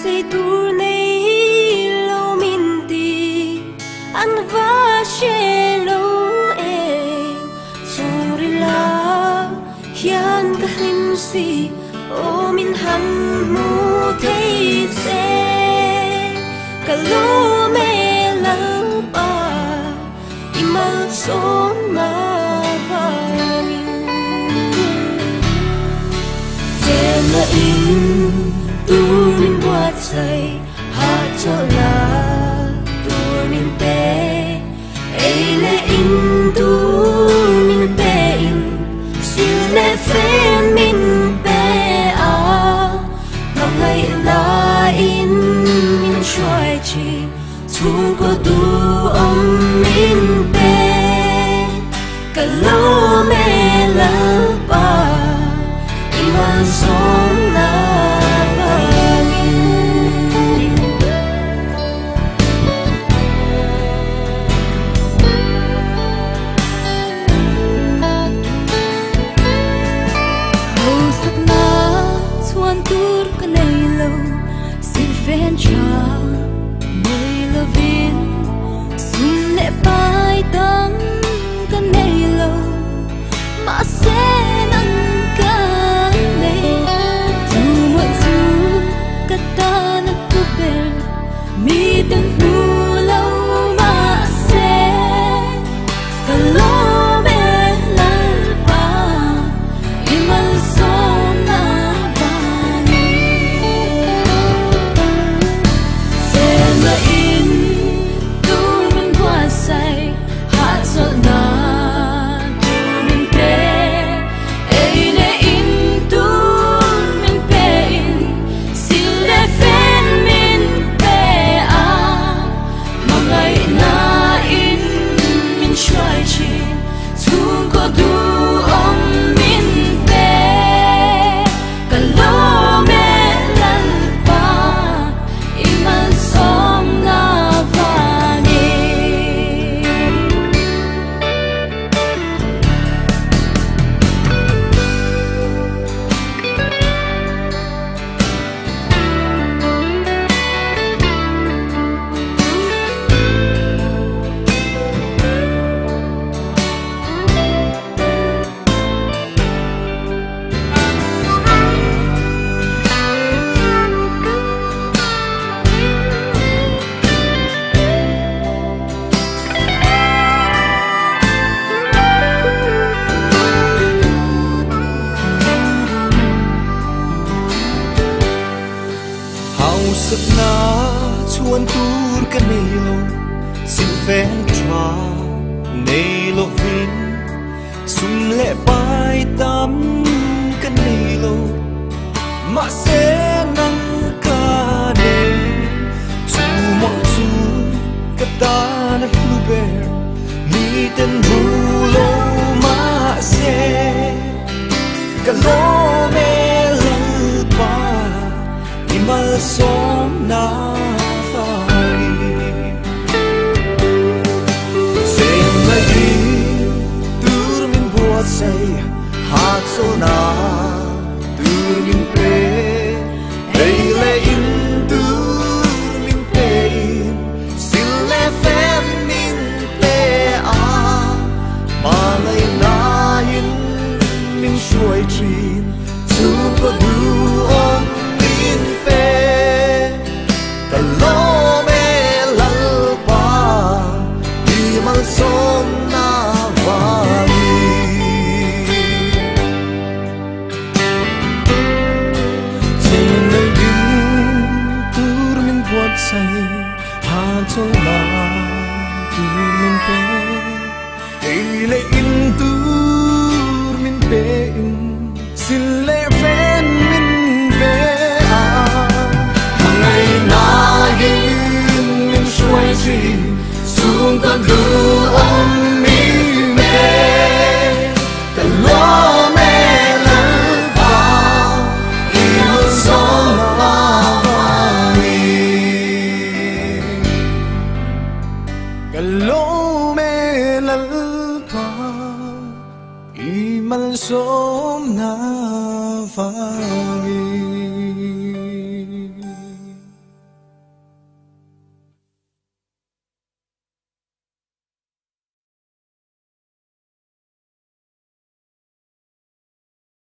say tur nei lo min ti an va she lo em suri la hian ka him si o min ham mu thei se ka lo me la pa imal som ma va na in tur min buat say hat cho la tur min pe ei le in tur min pe in sil le fe min pe a ngọc ngày la in min xoay chi chung có du om min pe cả lo me la pa iman som na ven cha nei lo vin sun le pai tam ka nei lo ma se nan ka nei tu mo tu ka ta na tu ber mi tan hu lo ma se ka lo me la pa i mal som na in tur min buat say hat so na tur min pe ei le in tur min pe in sil le fen min pe a mangai na in min xoay chi chung có du om min pe ka lo me lan pa iman som sức na chuan tur ka nei lo sin fen tra nei lo vin sum le pai tam ka nei lo ma se nang ka ne chu mo chu ka ta na lu ber mi ten ru lo ma se ka lo me la pa imal som na fai sem na in tur min buat say hat so na tur min pe ei le in tur min pe sil le fem min pe a ma lai na in min shuai chin tu có du om lo me lal pa di mal som na va mi chen nei din tur min buat say ha cho la tur min pe ei le in tur min pe in sil le fen min pe a ngày na in xoay chi xuống con du om mi mê cả lo mê lỡ pa yêu son la vani cả lo mê lỡ pa imal som na vani